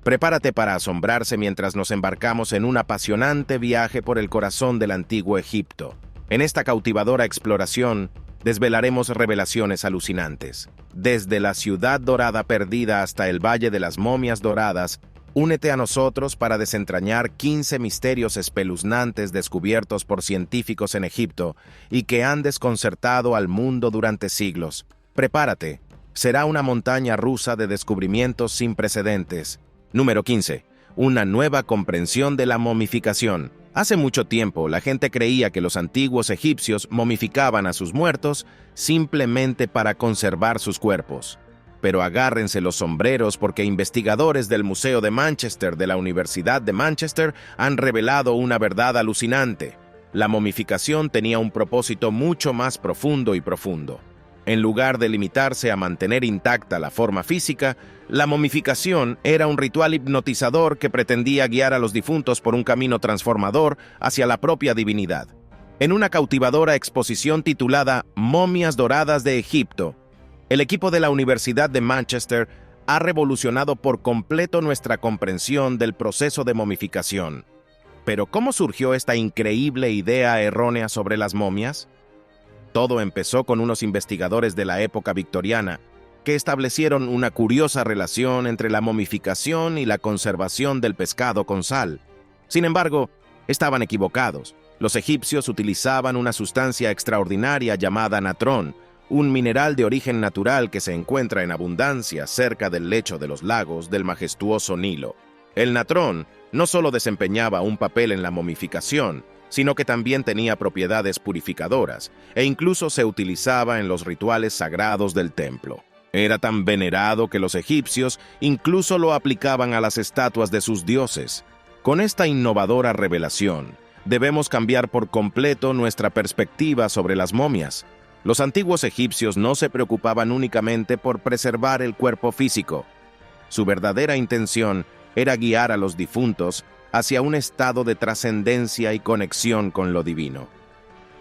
Prepárate para asombrarse mientras nos embarcamos en un apasionante viaje por el corazón del antiguo Egipto. En esta cautivadora exploración, desvelaremos revelaciones alucinantes. Desde la ciudad dorada perdida hasta el Valle de las Momias Doradas, únete a nosotros para desentrañar 15 misterios espeluznantes descubiertos por científicos en Egipto y que han desconcertado al mundo durante siglos. Prepárate, será una montaña rusa de descubrimientos sin precedentes. Número 15. Una nueva comprensión de la momificación. Hace mucho tiempo, la gente creía que los antiguos egipcios momificaban a sus muertos simplemente para conservar sus cuerpos. Pero agárrense los sombreros porque investigadores del Museo de Manchester de la Universidad de Manchester han revelado una verdad alucinante. La momificación tenía un propósito mucho más profundo y profundo. En lugar de limitarse a mantener intacta la forma física, la momificación era un ritual hipnotizador que pretendía guiar a los difuntos por un camino transformador hacia la propia divinidad. En una cautivadora exposición titulada Momias Doradas de Egipto, el equipo de la Universidad de Manchester ha revolucionado por completo nuestra comprensión del proceso de momificación. Pero ¿cómo surgió esta increíble idea errónea sobre las momias? Todo empezó con unos investigadores de la época victoriana que establecieron una curiosa relación entre la momificación y la conservación del pescado con sal. Sin embargo, estaban equivocados. Los egipcios utilizaban una sustancia extraordinaria llamada natrón, un mineral de origen natural que se encuentra en abundancia cerca del lecho de los lagos del majestuoso Nilo. El natrón no solo desempeñaba un papel en la momificación, sino que también tenía propiedades purificadoras, e incluso se utilizaba en los rituales sagrados del templo. Era tan venerado que los egipcios incluso lo aplicaban a las estatuas de sus dioses. Con esta innovadora revelación, debemos cambiar por completo nuestra perspectiva sobre las momias. Los antiguos egipcios no se preocupaban únicamente por preservar el cuerpo físico. Su verdadera intención era guiar a los difuntos hacia un estado de trascendencia y conexión con lo divino.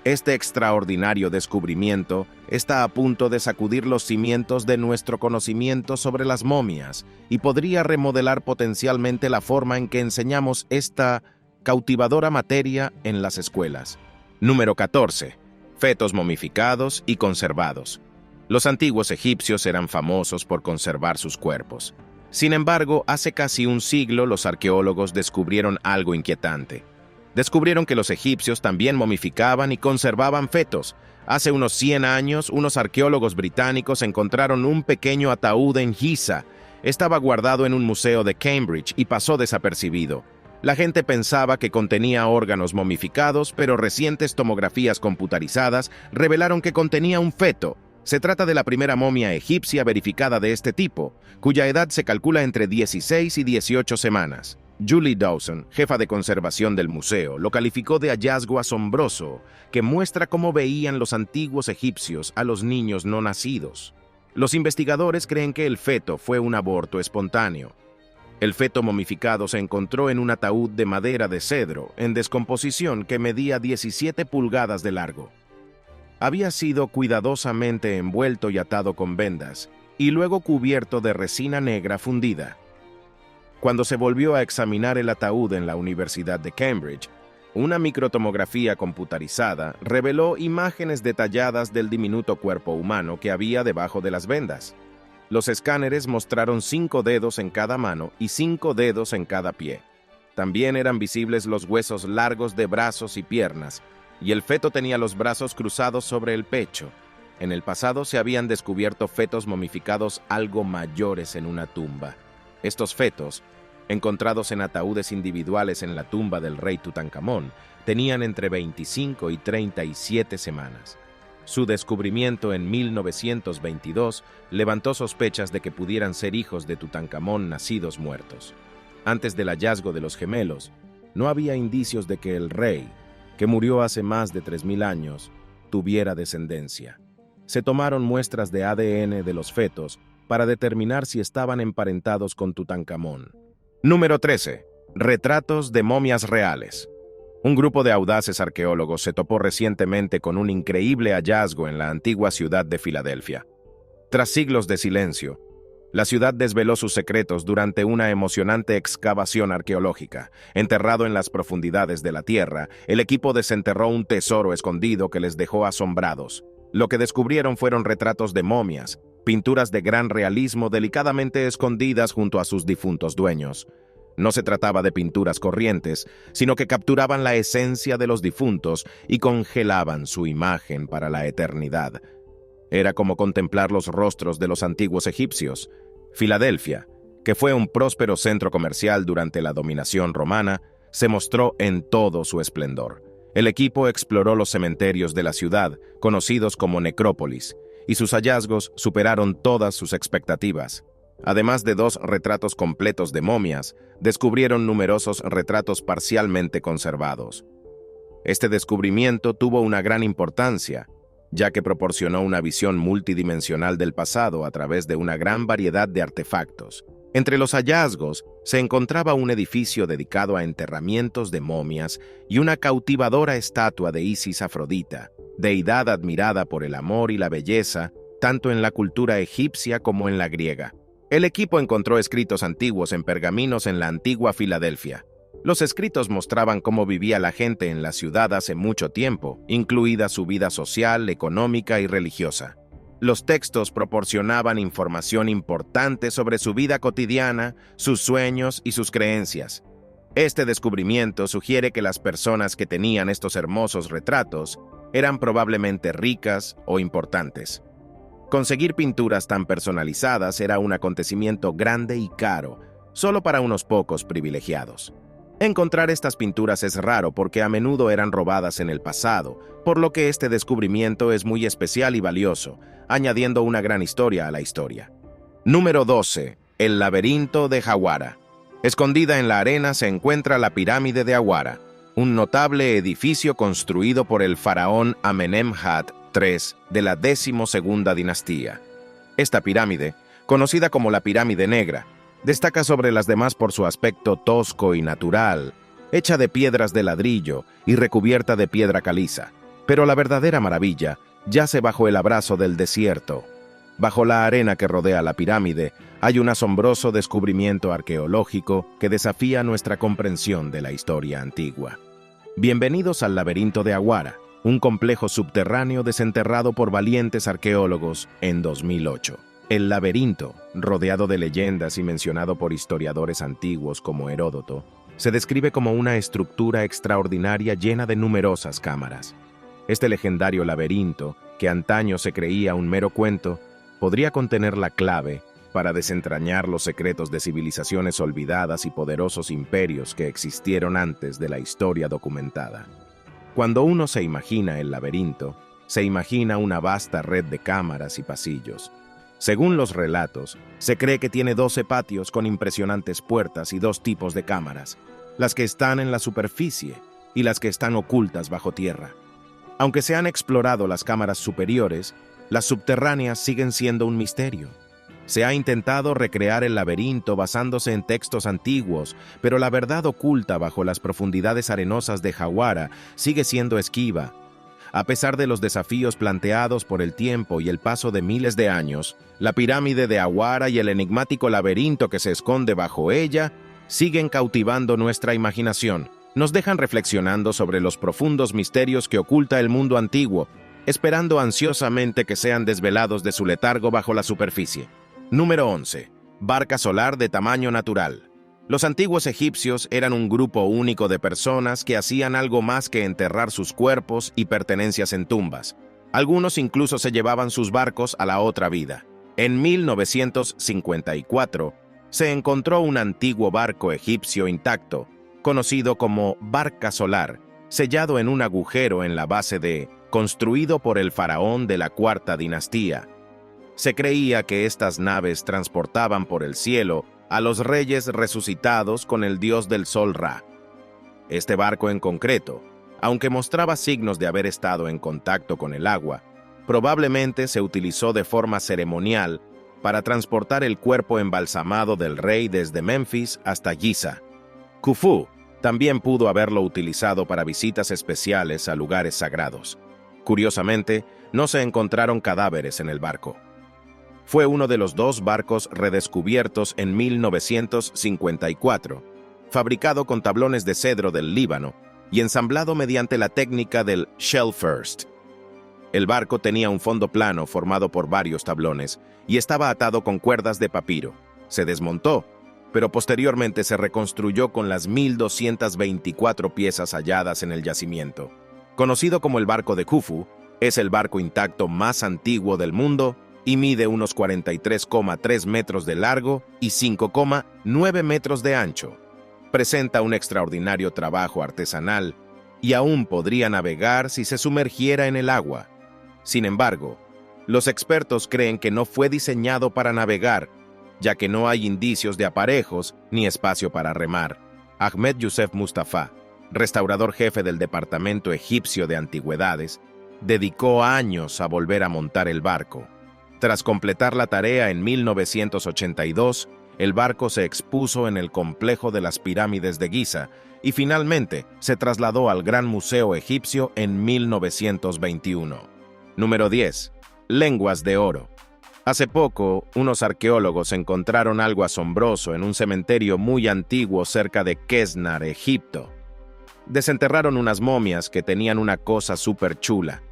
Este extraordinario descubrimiento está a punto de sacudir los cimientos de nuestro conocimiento sobre las momias y podría remodelar potencialmente la forma en que enseñamos esta cautivadora materia en las escuelas. Número 14. Fetos momificados y conservados. Los antiguos egipcios eran famosos por conservar sus cuerpos. Sin embargo, hace casi un siglo los arqueólogos descubrieron algo inquietante. Descubrieron que los egipcios también momificaban y conservaban fetos. Hace unos 100 años, unos arqueólogos británicos encontraron un pequeño ataúd en Giza. Estaba guardado en un museo de Cambridge y pasó desapercibido. La gente pensaba que contenía órganos momificados, pero recientes tomografías computarizadas revelaron que contenía un feto. Se trata de la primera momia egipcia verificada de este tipo, cuya edad se calcula entre 16 y 18 semanas. Julie Dawson, jefa de conservación del museo, lo calificó de hallazgo asombroso que muestra cómo veían los antiguos egipcios a los niños no nacidos. Los investigadores creen que el feto fue un aborto espontáneo. El feto momificado se encontró en un ataúd de madera de cedro en descomposición que medía 17 pulgadas de largo. Había sido cuidadosamente envuelto y atado con vendas, y luego cubierto de resina negra fundida. Cuando se volvió a examinar el ataúd en la Universidad de Cambridge, una microtomografía computarizada reveló imágenes detalladas del diminuto cuerpo humano que había debajo de las vendas. Los escáneres mostraron 5 dedos en cada mano y 5 dedos en cada pie. También eran visibles los huesos largos de brazos y piernas, y el feto tenía los brazos cruzados sobre el pecho. En el pasado se habían descubierto fetos momificados algo mayores en una tumba. Estos fetos, encontrados en ataúdes individuales en la tumba del rey Tutankamón, tenían entre 25 y 37 semanas. Su descubrimiento en 1922 levantó sospechas de que pudieran ser hijos de Tutankamón nacidos muertos. Antes del hallazgo de los gemelos, no había indicios de que el rey, que murió hace más de 3000 años, tuviera descendencia. Se tomaron muestras de ADN de los fetos para determinar si estaban emparentados con Tutankamón. Número 13. Retratos de momias reales. Un grupo de audaces arqueólogos se topó recientemente con un increíble hallazgo en la antigua ciudad de Filadelfia. Tras siglos de silencio, La ciudad desveló sus secretos durante una emocionante excavación arqueológica. Enterrado en las profundidades de la tierra, el equipo desenterró un tesoro escondido que les dejó asombrados. Lo que descubrieron fueron retratos de momias, pinturas de gran realismo delicadamente escondidas junto a sus difuntos dueños. No se trataba de pinturas corrientes, sino que capturaban la esencia de los difuntos y congelaban su imagen para la eternidad. Era como contemplar los rostros de los antiguos egipcios. Filadelfia, que fue un próspero centro comercial durante la dominación romana, se mostró en todo su esplendor. El equipo exploró los cementerios de la ciudad, conocidos como necrópolis, y sus hallazgos superaron todas sus expectativas. Además de 2 retratos completos de momias, descubrieron numerosos retratos parcialmente conservados. Este descubrimiento tuvo una gran importancia, ya que proporcionó una visión multidimensional del pasado a través de una gran variedad de artefactos. Entre los hallazgos se encontraba un edificio dedicado a enterramientos de momias y una cautivadora estatua de Isis Afrodita, deidad admirada por el amor y la belleza, tanto en la cultura egipcia como en la griega. El equipo encontró escritos antiguos en pergaminos en la antigua Filadelfia. Los escritos mostraban cómo vivía la gente en la ciudad hace mucho tiempo, incluida su vida social, económica y religiosa. Los textos proporcionaban información importante sobre su vida cotidiana, sus sueños y sus creencias. Este descubrimiento sugiere que las personas que tenían estos hermosos retratos eran probablemente ricas o importantes. Conseguir pinturas tan personalizadas era un acontecimiento grande y caro, solo para unos pocos privilegiados. Encontrar estas pinturas es raro porque a menudo eran robadas en el pasado, por lo que este descubrimiento es muy especial y valioso, añadiendo una gran historia a la historia. Número 12. El laberinto de Jawara. Escondida en la arena se encuentra la pirámide de Jawara, un notable edificio construido por el faraón Amenemhat III de la 12ª dinastía. Esta pirámide, conocida como la Pirámide Negra, destaca sobre las demás por su aspecto tosco y natural, hecha de piedras de ladrillo y recubierta de piedra caliza. Pero la verdadera maravilla yace bajo el abrazo del desierto. Bajo la arena que rodea la pirámide hay un asombroso descubrimiento arqueológico que desafía nuestra comprensión de la historia antigua. Bienvenidos al laberinto de Jawara, un complejo subterráneo desenterrado por valientes arqueólogos en 2008. El laberinto, rodeado de leyendas y mencionado por historiadores antiguos como Heródoto, se describe como una estructura extraordinaria llena de numerosas cámaras. Este legendario laberinto, que antaño se creía un mero cuento, podría contener la clave para desentrañar los secretos de civilizaciones olvidadas y poderosos imperios que existieron antes de la historia documentada. Cuando uno se imagina el laberinto, se imagina una vasta red de cámaras y pasillos. Según los relatos, se cree que tiene 12 patios con impresionantes puertas y 2 tipos de cámaras, las que están en la superficie y las que están ocultas bajo tierra. Aunque se han explorado las cámaras superiores, las subterráneas siguen siendo un misterio. Se ha intentado recrear el laberinto basándose en textos antiguos, pero la verdad oculta bajo las profundidades arenosas de Jawara sigue siendo esquiva. A pesar de los desafíos planteados por el tiempo y el paso de miles de años, la pirámide de Jawara y el enigmático laberinto que se esconde bajo ella siguen cautivando nuestra imaginación. Nos dejan reflexionando sobre los profundos misterios que oculta el mundo antiguo, esperando ansiosamente que sean desvelados de su letargo bajo la superficie. Número 11. Barca solar de tamaño natural. Los antiguos egipcios eran un grupo único de personas que hacían algo más que enterrar sus cuerpos y pertenencias en tumbas. Algunos incluso se llevaban sus barcos a la otra vida. En 1954, se encontró un antiguo barco egipcio intacto, conocido como barca solar, sellado en un agujero en la base construido por el faraón de la cuarta dinastía. Se creía que estas naves transportaban por el cielo a los reyes resucitados con el dios del sol Ra. Este barco en concreto, aunque mostraba signos de haber estado en contacto con el agua, probablemente se utilizó de forma ceremonial para transportar el cuerpo embalsamado del rey desde Memphis hasta Giza. Khufu también pudo haberlo utilizado para visitas especiales a lugares sagrados. Curiosamente, no se encontraron cadáveres en el barco. Fue uno de los 2 barcos redescubiertos en 1954, fabricado con tablones de cedro del Líbano y ensamblado mediante la técnica del shell first. El barco tenía un fondo plano formado por varios tablones y estaba atado con cuerdas de papiro. Se desmontó, pero posteriormente se reconstruyó con las 1,224 piezas halladas en el yacimiento. Conocido como el barco de Khufu, es el barco intacto más antiguo del mundo y mide unos 43,3 metros de largo y 5,9 metros de ancho. Presenta un extraordinario trabajo artesanal y aún podría navegar si se sumergiera en el agua. Sin embargo, los expertos creen que no fue diseñado para navegar, ya que no hay indicios de aparejos ni espacio para remar. Ahmed Youssef Mustafa, restaurador jefe del Departamento Egipcio de Antigüedades, dedicó años a volver a montar el barco. Tras completar la tarea en 1982, el barco se expuso en el complejo de las pirámides de Giza y finalmente se trasladó al Gran Museo Egipcio en 1921. Número 10. Lenguas de oro. Hace poco, unos arqueólogos encontraron algo asombroso en un cementerio muy antiguo cerca de Quesnar, Egipto. Desenterraron unas momias que tenían una cosa súper chula: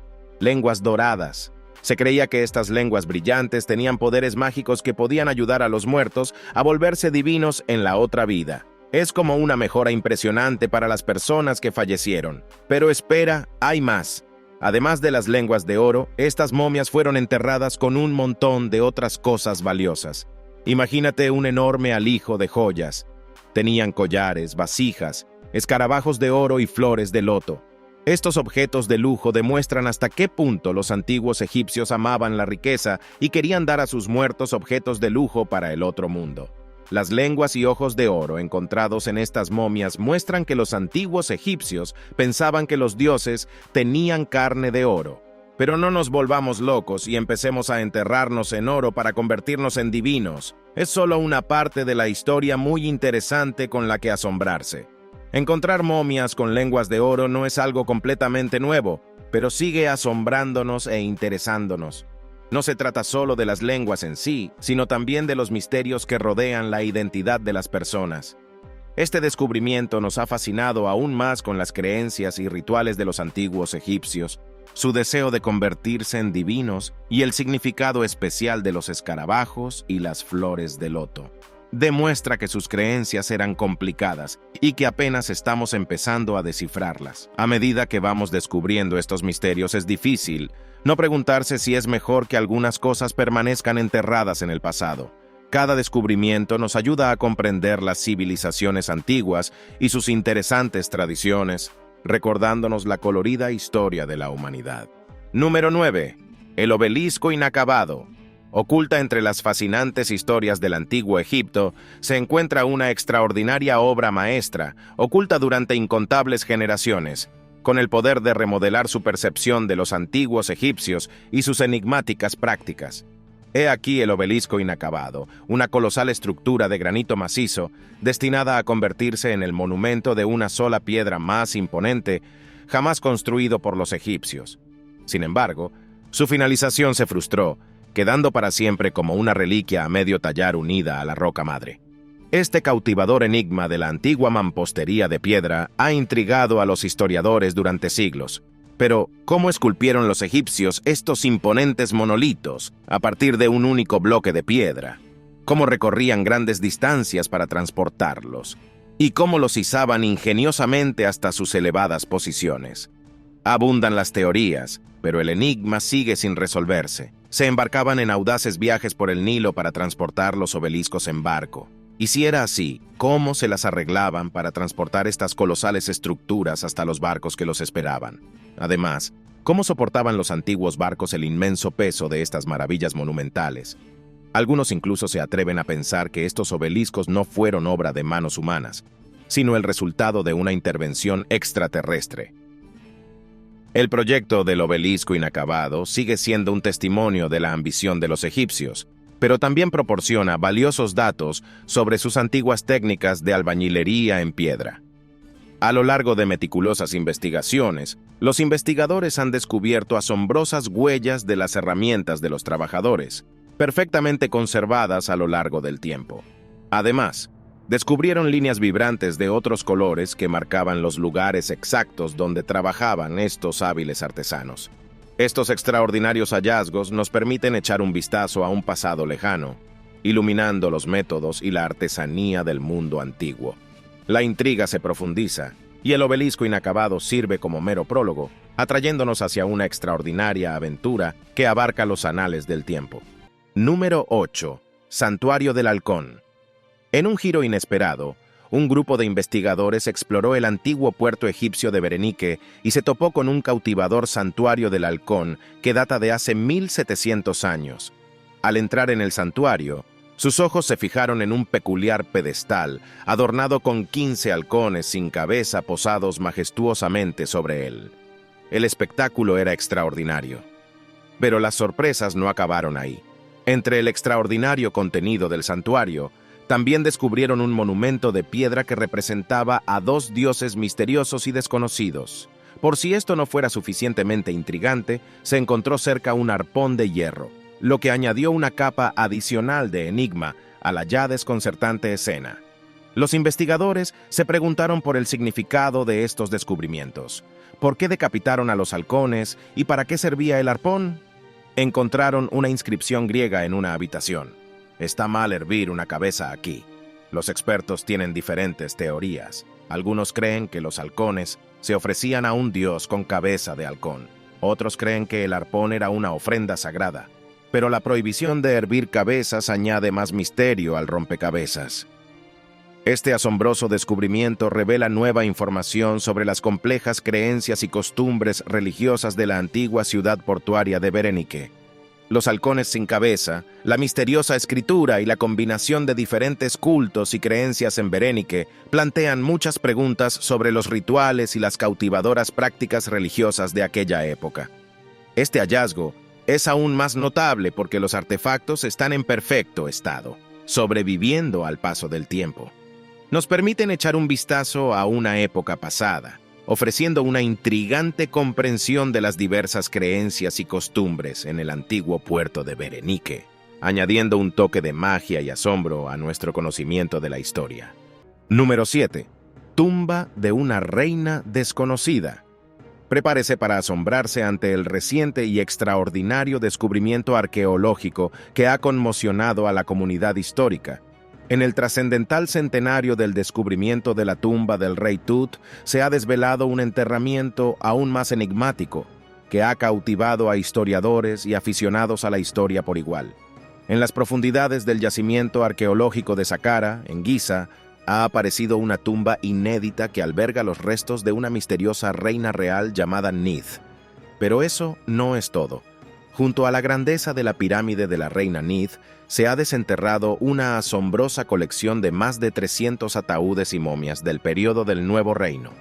lenguas doradas. Se creía que estas lenguas brillantes tenían poderes mágicos que podían ayudar a los muertos a volverse divinos en la otra vida. Es como una mejora impresionante para las personas que fallecieron. Pero espera, hay más. Además de las lenguas de oro, estas momias fueron enterradas con un montón de otras cosas valiosas. Imagínate un enorme alijo de joyas. Tenían collares, vasijas, escarabajos de oro y flores de loto. Estos objetos de lujo demuestran hasta qué punto los antiguos egipcios amaban la riqueza y querían dar a sus muertos objetos de lujo para el otro mundo. Las lenguas y ojos de oro encontrados en estas momias muestran que los antiguos egipcios pensaban que los dioses tenían carne de oro. Pero no nos volvamos locos y empecemos a enterrarnos en oro para convertirnos en divinos. Es solo una parte de la historia muy interesante con la que asombrarse. Encontrar momias con lenguas de oro no es algo completamente nuevo, pero sigue asombrándonos e interesándonos. No se trata solo de las lenguas en sí, sino también de los misterios que rodean la identidad de las personas. Este descubrimiento nos ha fascinado aún más con las creencias y rituales de los antiguos egipcios, su deseo de convertirse en divinos y el significado especial de los escarabajos y las flores de loto. Demuestra que sus creencias eran complicadas y que apenas estamos empezando a descifrarlas. A medida que vamos descubriendo estos misterios, es difícil no preguntarse si es mejor que algunas cosas permanezcan enterradas en el pasado. Cada descubrimiento nos ayuda a comprender las civilizaciones antiguas y sus interesantes tradiciones, recordándonos la colorida historia de la humanidad. Número 9. El obelisco inacabado. Oculta entre las fascinantes historias del antiguo Egipto, se encuentra una extraordinaria obra maestra, oculta durante incontables generaciones, con el poder de remodelar su percepción de los antiguos egipcios y sus enigmáticas prácticas. He aquí el obelisco inacabado, una colosal estructura de granito macizo, destinada a convertirse en el monumento de una sola piedra más imponente, jamás construido por los egipcios. Sin embargo, su finalización se frustró, quedando para siempre como una reliquia a medio tallar unida a la roca madre. Este cautivador enigma de la antigua mampostería de piedra ha intrigado a los historiadores durante siglos. Pero, ¿cómo esculpieron los egipcios estos imponentes monolitos a partir de un único bloque de piedra? ¿Cómo recorrían grandes distancias para transportarlos? ¿Y cómo los izaban ingeniosamente hasta sus elevadas posiciones? Abundan las teorías, pero el enigma sigue sin resolverse. Se embarcaban en audaces viajes por el Nilo para transportar los obeliscos en barco. Y si era así, ¿cómo se las arreglaban para transportar estas colosales estructuras hasta los barcos que los esperaban? Además, ¿cómo soportaban los antiguos barcos el inmenso peso de estas maravillas monumentales? Algunos incluso se atreven a pensar que estos obeliscos no fueron obra de manos humanas, sino el resultado de una intervención extraterrestre. El proyecto del obelisco inacabado sigue siendo un testimonio de la ambición de los egipcios, pero también proporciona valiosos datos sobre sus antiguas técnicas de albañilería en piedra. A lo largo de meticulosas investigaciones, los investigadores han descubierto asombrosas huellas de las herramientas de los trabajadores. perfectamente conservadas a lo largo del tiempo. Además, descubrieron líneas vibrantes de otros colores que marcaban los lugares exactos donde trabajaban estos hábiles artesanos. Estos extraordinarios hallazgos nos permiten echar un vistazo a un pasado lejano, iluminando los métodos y la artesanía del mundo antiguo. La intriga se profundiza, y el obelisco inacabado sirve como mero prólogo, atrayéndonos hacia una extraordinaria aventura que abarca los anales del tiempo. Número 8. Santuario del Halcón. En un giro inesperado, un grupo de investigadores exploró el antiguo puerto egipcio de Berenice y se topó con un cautivador santuario del Halcón que data de hace 1700 años. Al entrar en el santuario, sus ojos se fijaron en un peculiar pedestal, adornado con 15 halcones sin cabeza posados majestuosamente sobre él. El espectáculo era extraordinario. Pero las sorpresas no acabaron ahí. Entre el extraordinario contenido del santuario, también descubrieron un monumento de piedra que representaba a dos dioses misteriosos y desconocidos. Por si esto no fuera suficientemente intrigante, se encontró cerca un arpón de hierro, lo que añadió una capa adicional de enigma a la ya desconcertante escena. Los investigadores se preguntaron por el significado de estos descubrimientos. ¿Por qué decapitaron a los halcones y para qué servía el arpón? Encontraron una inscripción griega en una habitación. Está mal hervir una cabeza aquí. Los expertos tienen diferentes teorías. Algunos creen que los halcones se ofrecían a un dios con cabeza de halcón. Otros creen que el arpón era una ofrenda sagrada. Pero la prohibición de hervir cabezas añade más misterio al rompecabezas. Este asombroso descubrimiento revela nueva información sobre las complejas creencias y costumbres religiosas de la antigua ciudad portuaria de Berenice. Los halcones sin cabeza, la misteriosa escritura y la combinación de diferentes cultos y creencias en Berenice plantean muchas preguntas sobre los rituales y las cautivadoras prácticas religiosas de aquella época. Este hallazgo es aún más notable porque los artefactos están en perfecto estado, sobreviviendo al paso del tiempo. Nos permiten echar un vistazo a una época pasada, ofreciendo una intrigante comprensión de las diversas creencias y costumbres en el antiguo puerto de Berenice, añadiendo un toque de magia y asombro a nuestro conocimiento de la historia. Número 7. Tumba de una reina desconocida. Prepárese para asombrarse ante el reciente y extraordinario descubrimiento arqueológico que ha conmocionado a la comunidad histórica. En el trascendental centenario del descubrimiento de la tumba del rey Tut, se ha desvelado un enterramiento aún más enigmático, que ha cautivado a historiadores y aficionados a la historia por igual. En las profundidades del yacimiento arqueológico de Saqqara, en Giza, ha aparecido una tumba inédita que alberga los restos de una misteriosa reina real llamada Nith. Pero eso no es todo. Junto a la grandeza de la pirámide de la reina Nith, se ha desenterrado una asombrosa colección de más de 300 ataúdes y momias del período del Nuevo Reino.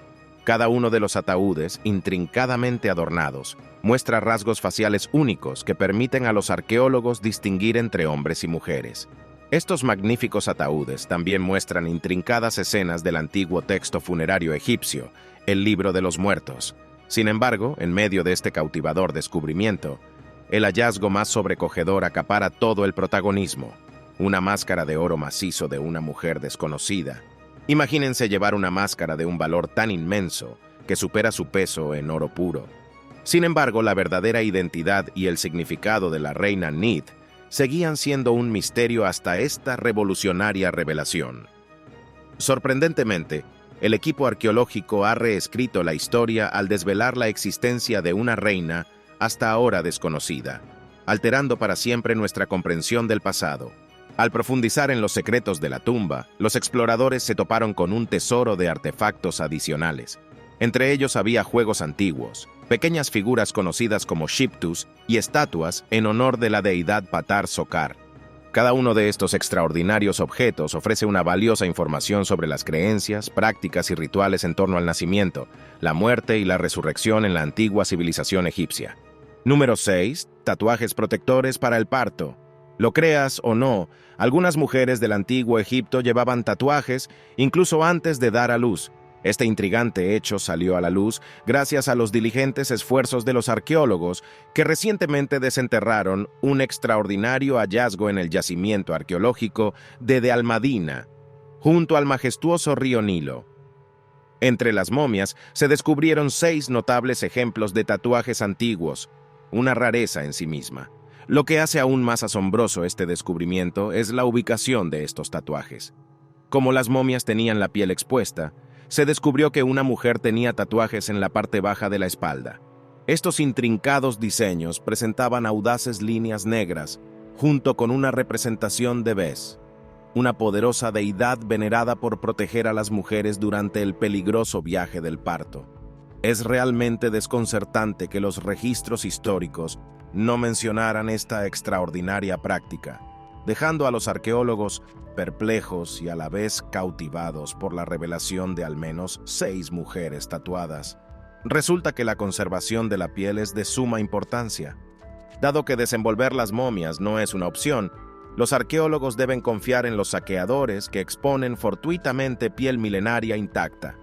Cada uno de los ataúdes, intrincadamente adornados, muestra rasgos faciales únicos que permiten a los arqueólogos distinguir entre hombres y mujeres. Estos magníficos ataúdes también muestran intrincadas escenas del antiguo texto funerario egipcio, el Libro de los Muertos. Sin embargo, en medio de este cautivador descubrimiento, el hallazgo más sobrecogedor acapara todo el protagonismo: una máscara de oro macizo de una mujer desconocida. Imagínense llevar una máscara de un valor tan inmenso que supera su peso en oro puro. Sin embargo, la verdadera identidad y el significado de la reina Nith seguían siendo un misterio hasta esta revolucionaria revelación. Sorprendentemente, el equipo arqueológico ha reescrito la historia al desvelar la existencia de una reina hasta ahora desconocida, alterando para siempre nuestra comprensión del pasado. Al profundizar en los secretos de la tumba, los exploradores se toparon con un tesoro de artefactos adicionales. Entre ellos había juegos antiguos, pequeñas figuras conocidas como shiptus y estatuas en honor de la deidad Patar Sokar. Cada uno de estos extraordinarios objetos ofrece una valiosa información sobre las creencias, prácticas y rituales en torno al nacimiento, la muerte y la resurrección en la antigua civilización egipcia. Número 6. Tatuajes protectores para el parto. Lo creas o no, algunas mujeres del antiguo Egipto llevaban tatuajes incluso antes de dar a luz. Este intrigante hecho salió a la luz gracias a los diligentes esfuerzos de los arqueólogos que recientemente desenterraron un extraordinario hallazgo en el yacimiento arqueológico de Almadina, junto al majestuoso río Nilo. Entre las momias se descubrieron 6 notables ejemplos de tatuajes antiguos, una rareza en sí misma. Lo que hace aún más asombroso este descubrimiento es la ubicación de estos tatuajes. Como las momias tenían la piel expuesta, se descubrió que una mujer tenía tatuajes en la parte baja de la espalda. Estos intrincados diseños presentaban audaces líneas negras, junto con una representación de Bes, una poderosa deidad venerada por proteger a las mujeres durante el peligroso viaje del parto. Es realmente desconcertante que los registros históricos no mencionaran esta extraordinaria práctica, dejando a los arqueólogos perplejos y a la vez cautivados por la revelación de al menos 6 mujeres tatuadas. Resulta que la conservación de la piel es de suma importancia. Dado que desenvolver las momias no es una opción, los arqueólogos deben confiar en los saqueadores que exponen fortuitamente piel milenaria intacta.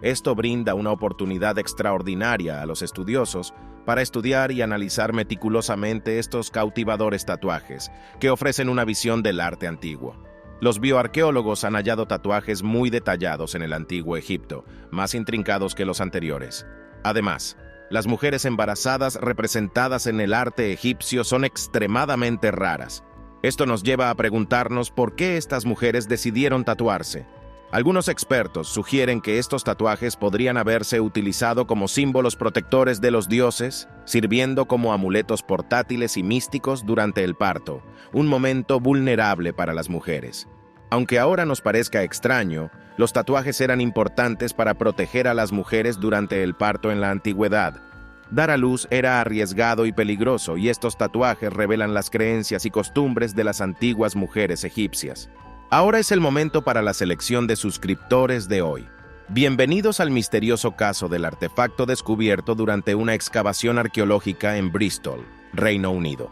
Esto brinda una oportunidad extraordinaria a los estudiosos para estudiar y analizar meticulosamente estos cautivadores tatuajes, que ofrecen una visión del arte antiguo. Los bioarqueólogos han hallado tatuajes muy detallados en el antiguo Egipto, más intrincados que los anteriores. Además, las mujeres embarazadas representadas en el arte egipcio son extremadamente raras. Esto nos lleva a preguntarnos por qué estas mujeres decidieron tatuarse. Algunos expertos sugieren que estos tatuajes podrían haberse utilizado como símbolos protectores de los dioses, sirviendo como amuletos portátiles y místicos durante el parto, un momento vulnerable para las mujeres. Aunque ahora nos parezca extraño, los tatuajes eran importantes para proteger a las mujeres durante el parto en la antigüedad. Dar a luz era arriesgado y peligroso, y estos tatuajes revelan las creencias y costumbres de las antiguas mujeres egipcias. Ahora es el momento para la selección de suscriptores de hoy. Bienvenidos al misterioso caso del artefacto descubierto durante una excavación arqueológica en Bristol, Reino Unido.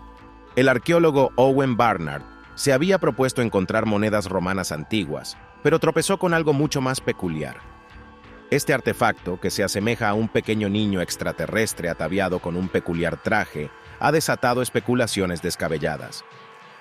El arqueólogo Owen Barnard se había propuesto encontrar monedas romanas antiguas, pero tropezó con algo mucho más peculiar. Este artefacto, que se asemeja a un pequeño niño extraterrestre ataviado con un peculiar traje, ha desatado especulaciones descabelladas.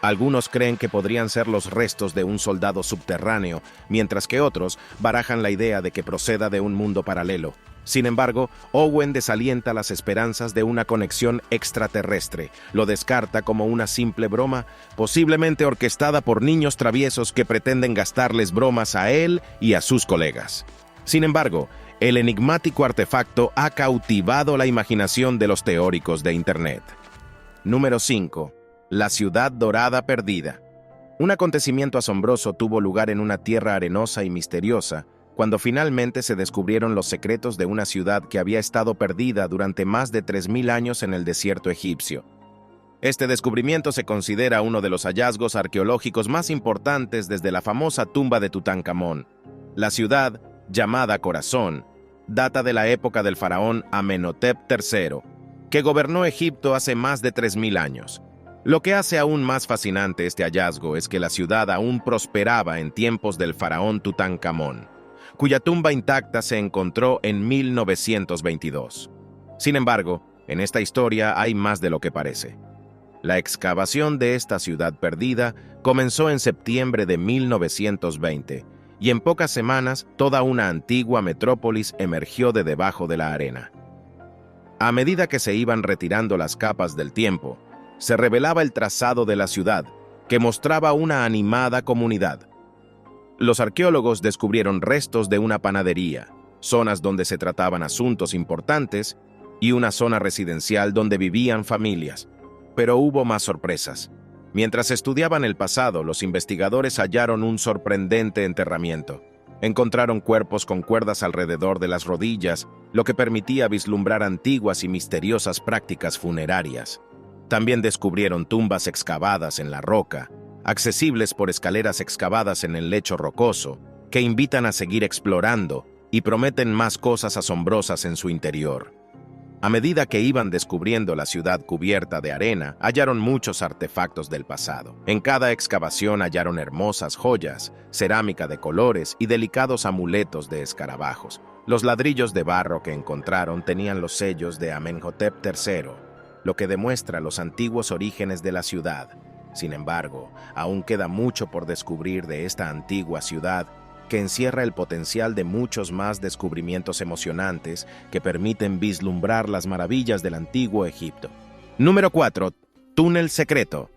Algunos creen que podrían ser los restos de un soldado subterráneo, mientras que otros barajan la idea de que proceda de un mundo paralelo. Sin embargo, Owen desalienta las esperanzas de una conexión extraterrestre. Lo descarta como una simple broma, posiblemente orquestada por niños traviesos que pretenden gastarles bromas a él y a sus colegas. Sin embargo, el enigmático artefacto ha cautivado la imaginación de los teóricos de Internet. Número 5. La ciudad dorada perdida. Un acontecimiento asombroso tuvo lugar en una tierra arenosa y misteriosa, cuando finalmente se descubrieron los secretos de una ciudad que había estado perdida durante más de 3000 años en el desierto egipcio. Este descubrimiento se considera uno de los hallazgos arqueológicos más importantes desde la famosa tumba de Tutankamón. La ciudad, llamada Corazón, data de la época del faraón Amenhotep III, que gobernó Egipto hace más de 3000 años. Lo que hace aún más fascinante este hallazgo es que la ciudad aún prosperaba en tiempos del faraón Tutankamón, cuya tumba intacta se encontró en 1922. Sin embargo, en esta historia hay más de lo que parece. La excavación de esta ciudad perdida comenzó en septiembre de 1920, y en pocas semanas toda una antigua metrópolis emergió de debajo de la arena. A medida que se iban retirando las capas del tiempo, se revelaba el trazado de la ciudad, que mostraba una animada comunidad. Los arqueólogos descubrieron restos de una panadería, zonas donde se trataban asuntos importantes y una zona residencial donde vivían familias. Pero hubo más sorpresas. Mientras estudiaban el pasado, los investigadores hallaron un sorprendente enterramiento. Encontraron cuerpos con cuerdas alrededor de las rodillas, lo que permitía vislumbrar antiguas y misteriosas prácticas funerarias. También descubrieron tumbas excavadas en la roca, accesibles por escaleras excavadas en el lecho rocoso, que invitan a seguir explorando y prometen más cosas asombrosas en su interior. A medida que iban descubriendo la ciudad cubierta de arena, hallaron muchos artefactos del pasado. En cada excavación hallaron hermosas joyas, cerámica de colores y delicados amuletos de escarabajos. Los ladrillos de barro que encontraron tenían los sellos de Amenhotep III, lo que demuestra los antiguos orígenes de la ciudad. Sin embargo, aún queda mucho por descubrir de esta antigua ciudad, que encierra el potencial de muchos más descubrimientos emocionantes que permiten vislumbrar las maravillas del antiguo Egipto. Número 4. Túnel secreto.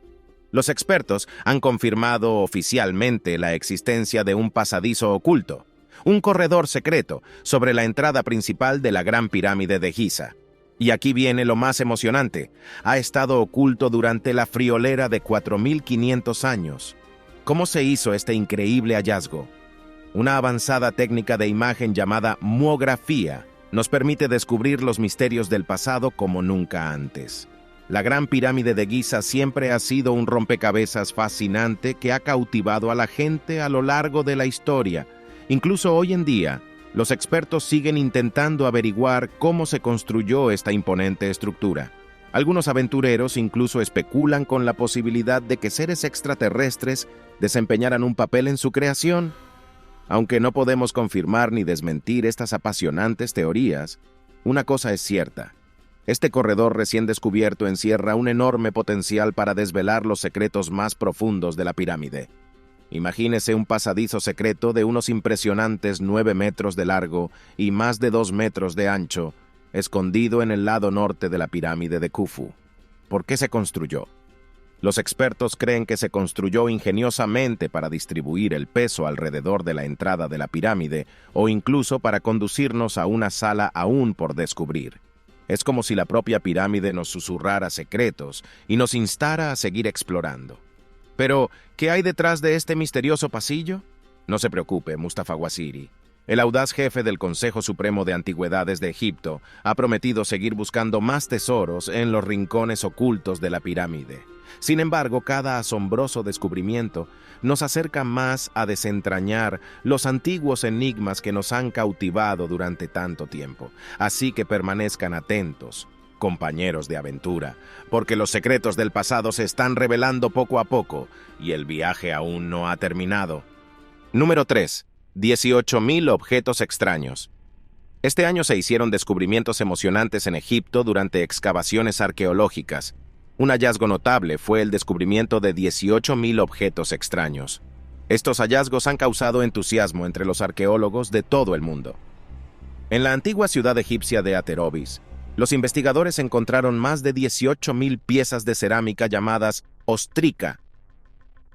Los expertos han confirmado oficialmente la existencia de un pasadizo oculto, un corredor secreto sobre la entrada principal de la Gran Pirámide de Giza. Y aquí viene lo más emocionante: ha estado oculto durante la friolera de 4.500 años. ¿Cómo se hizo este increíble hallazgo? Una avanzada técnica de imagen llamada muografía nos permite descubrir los misterios del pasado como nunca antes. La Gran Pirámide de Giza siempre ha sido un rompecabezas fascinante que ha cautivado a la gente a lo largo de la historia. Incluso hoy en día, los expertos siguen intentando averiguar cómo se construyó esta imponente estructura. Algunos aventureros incluso especulan con la posibilidad de que seres extraterrestres desempeñaran un papel en su creación. Aunque no podemos confirmar ni desmentir estas apasionantes teorías, una cosa es cierta: este corredor recién descubierto encierra un enorme potencial para desvelar los secretos más profundos de la pirámide. Imagínese un pasadizo secreto de unos impresionantes 9 metros de largo y más de 2 metros de ancho, escondido en el lado norte de la pirámide de Khufu. ¿Por qué se construyó? Los expertos creen que se construyó ingeniosamente para distribuir el peso alrededor de la entrada de la pirámide o incluso para conducirnos a una sala aún por descubrir. Es como si la propia pirámide nos susurrara secretos y nos instara a seguir explorando. Pero, ¿qué hay detrás de este misterioso pasillo? No se preocupe, Mustafa Waziri. El audaz jefe del Consejo Supremo de Antigüedades de Egipto ha prometido seguir buscando más tesoros en los rincones ocultos de la pirámide. Sin embargo, cada asombroso descubrimiento nos acerca más a desentrañar los antiguos enigmas que nos han cautivado durante tanto tiempo. Así que permanezcan atentos, compañeros de aventura, porque los secretos del pasado se están revelando poco a poco y el viaje aún no ha terminado. Número 3. 18.000 objetos extraños. Este año se hicieron descubrimientos emocionantes en Egipto durante excavaciones arqueológicas. Un hallazgo notable fue el descubrimiento de 18.000 objetos extraños. Estos hallazgos han causado entusiasmo entre los arqueólogos de todo el mundo. En la antigua ciudad egipcia de Aterobis, los investigadores encontraron más de 18.000 piezas de cerámica llamadas ostrika.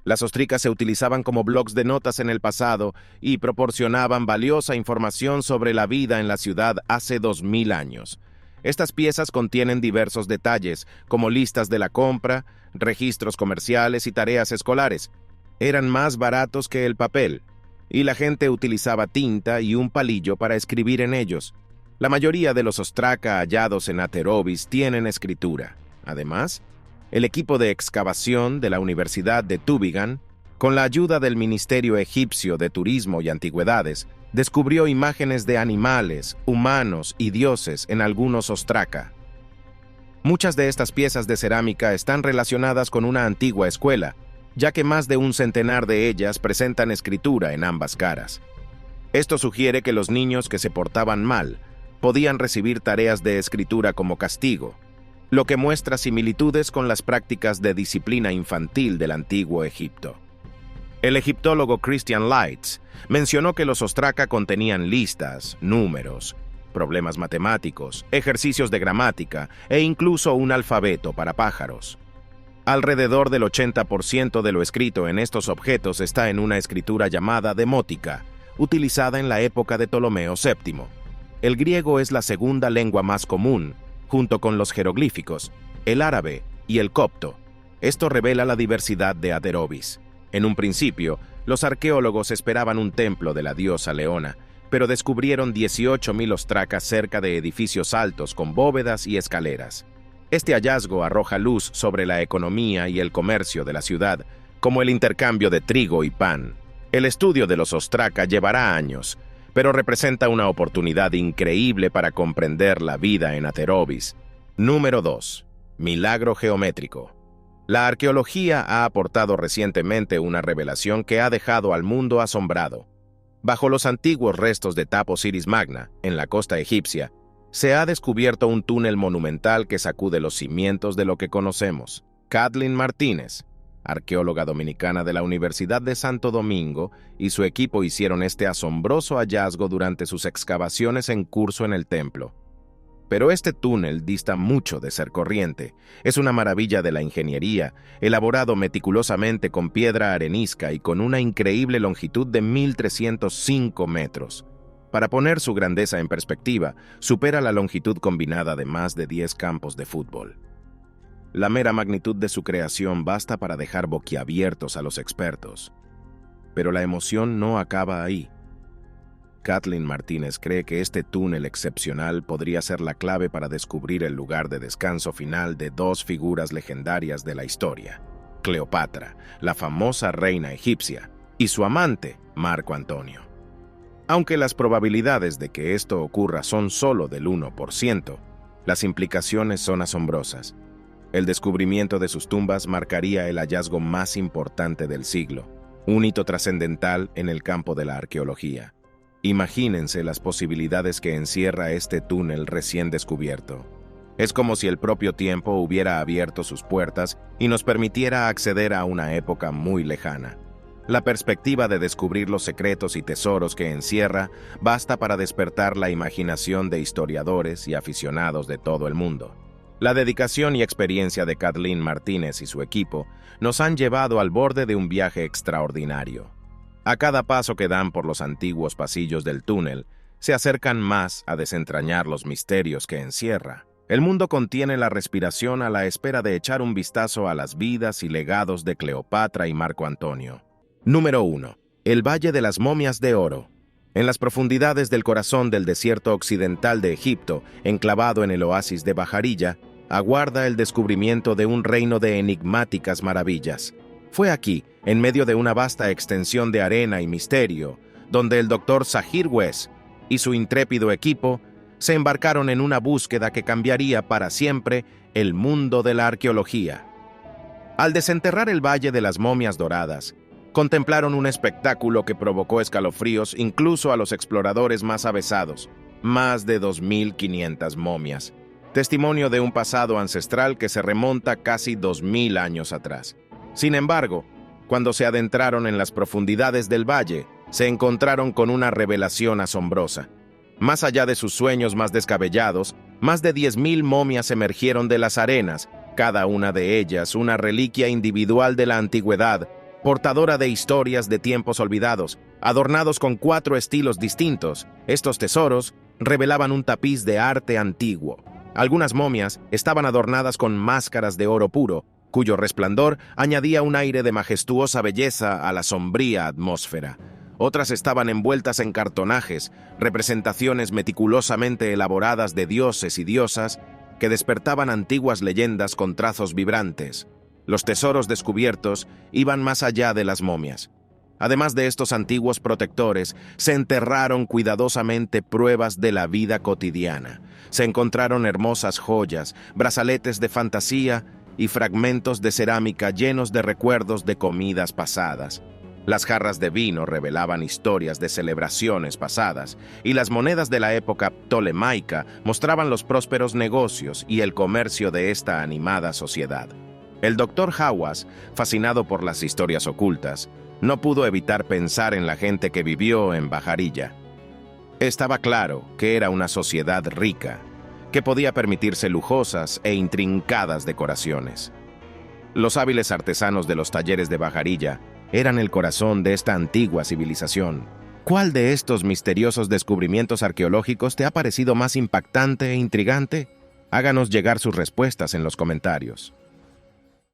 Las ostricas se utilizaban como blocs de notas en el pasado y proporcionaban valiosa información sobre la vida en la ciudad hace 2.000 años. Estas piezas contienen diversos detalles, como listas de la compra, registros comerciales y tareas escolares. Eran más baratos que el papel, y la gente utilizaba tinta y un palillo para escribir en ellos. La mayoría de los ostraka hallados en Aterobis tienen escritura. Además, el equipo de excavación de la Universidad de Tübingen, con la ayuda del Ministerio Egipcio de Turismo y Antigüedades, descubrió imágenes de animales, humanos y dioses en algunos ostraka. Muchas de estas piezas de cerámica están relacionadas con una antigua escuela, ya que más de un centenar de ellas presentan escritura en ambas caras. Esto sugiere que los niños que se portaban mal podían recibir tareas de escritura como castigo, lo que muestra similitudes con las prácticas de disciplina infantil del antiguo Egipto. El egiptólogo Christian Leitz mencionó que los ostraka contenían listas, números, problemas matemáticos, ejercicios de gramática e incluso un alfabeto para pájaros. Alrededor del 80% de lo escrito en estos objetos está en una escritura llamada demótica, utilizada en la época de Ptolomeo VII. El griego es la segunda lengua más común, junto con los jeroglíficos, el árabe y el copto. Esto revela la diversidad de Aterobis. En un principio, los arqueólogos esperaban un templo de la diosa Leona, pero descubrieron 18.000 ostracas cerca de edificios altos con bóvedas y escaleras. Este hallazgo arroja luz sobre la economía y el comercio de la ciudad, como el intercambio de trigo y pan. El estudio de los ostraka llevará años, pero representa una oportunidad increíble para comprender la vida en Aterobis. Número 2. Milagro geométrico. La arqueología ha aportado recientemente una revelación que ha dejado al mundo asombrado. Bajo los antiguos restos de Tap Osiris Magna, en la costa egipcia, se ha descubierto un túnel monumental que sacude los cimientos de lo que conocemos. Kathleen Martínez, arqueóloga dominicana de la Universidad de Santo Domingo, y su equipo hicieron este asombroso hallazgo durante sus excavaciones en curso en el templo. Pero este túnel dista mucho de ser corriente. Es una maravilla de la ingeniería, elaborado meticulosamente con piedra arenisca y con una increíble longitud de 1.305 metros. Para poner su grandeza en perspectiva, supera la longitud combinada de más de 10 campos de fútbol. La mera magnitud de su creación basta para dejar boquiabiertos a los expertos. Pero la emoción no acaba ahí. Kathleen Martínez cree que este túnel excepcional podría ser la clave para descubrir el lugar de descanso final de dos figuras legendarias de la historia: Cleopatra, la famosa reina egipcia, y su amante, Marco Antonio. Aunque las probabilidades de que esto ocurra son solo del 1%, las implicaciones son asombrosas. El descubrimiento de sus tumbas marcaría el hallazgo más importante del siglo, un hito trascendental en el campo de la arqueología. Imagínense las posibilidades que encierra este túnel recién descubierto. Es como si el propio tiempo hubiera abierto sus puertas y nos permitiera acceder a una época muy lejana. La perspectiva de descubrir los secretos y tesoros que encierra basta para despertar la imaginación de historiadores y aficionados de todo el mundo. La dedicación y experiencia de Kathleen Martínez y su equipo nos han llevado al borde de un viaje extraordinario. A cada paso que dan por los antiguos pasillos del túnel, se acercan más a desentrañar los misterios que encierra. El mundo contiene la respiración a la espera de echar un vistazo a las vidas y legados de Cleopatra y Marco Antonio. Número 1. El Valle de las Momias de Oro. En las profundidades del corazón del desierto occidental de Egipto, enclavado en el oasis de Bajarilla, aguarda el descubrimiento de un reino de enigmáticas maravillas. Fue aquí, en medio de una vasta extensión de arena y misterio, donde el Dr. Zahir West y su intrépido equipo se embarcaron en una búsqueda que cambiaría para siempre el mundo de la arqueología. Al desenterrar el Valle de las Momias Doradas, contemplaron un espectáculo que provocó escalofríos incluso a los exploradores más avesados: más de 2.500 momias, testimonio de un pasado ancestral que se remonta casi 2.000 años atrás. Sin embargo, cuando se adentraron en las profundidades del valle, se encontraron con una revelación asombrosa. Más allá de sus sueños más descabellados, más de 10.000 momias emergieron de las arenas, cada una de ellas una reliquia individual de la antigüedad, portadora de historias de tiempos olvidados, adornados con 4 estilos distintos. Estos tesoros revelaban un tapiz de arte antiguo. Algunas momias estaban adornadas con máscaras de oro puro, cuyo resplandor añadía un aire de majestuosa belleza a la sombría atmósfera. Otras estaban envueltas en cartonajes, representaciones meticulosamente elaboradas de dioses y diosas que despertaban antiguas leyendas con trazos vibrantes. Los tesoros descubiertos iban más allá de las momias. Además de estos antiguos protectores, se enterraron cuidadosamente pruebas de la vida cotidiana. Se encontraron hermosas joyas, brazaletes de fantasía y fragmentos de cerámica llenos de recuerdos de comidas pasadas. Las jarras de vino revelaban historias de celebraciones pasadas, y las monedas de la época ptolemaica mostraban los prósperos negocios y el comercio de esta animada sociedad. El Dr. Hawass, fascinado por las historias ocultas, no pudo evitar pensar en la gente que vivió en Bajarilla. Estaba claro que era una sociedad rica, que podía permitirse lujosas e intrincadas decoraciones. Los hábiles artesanos de los talleres de Bajarilla eran el corazón de esta antigua civilización. ¿Cuál de estos misteriosos descubrimientos arqueológicos te ha parecido más impactante e intrigante? Háganos llegar sus respuestas en los comentarios.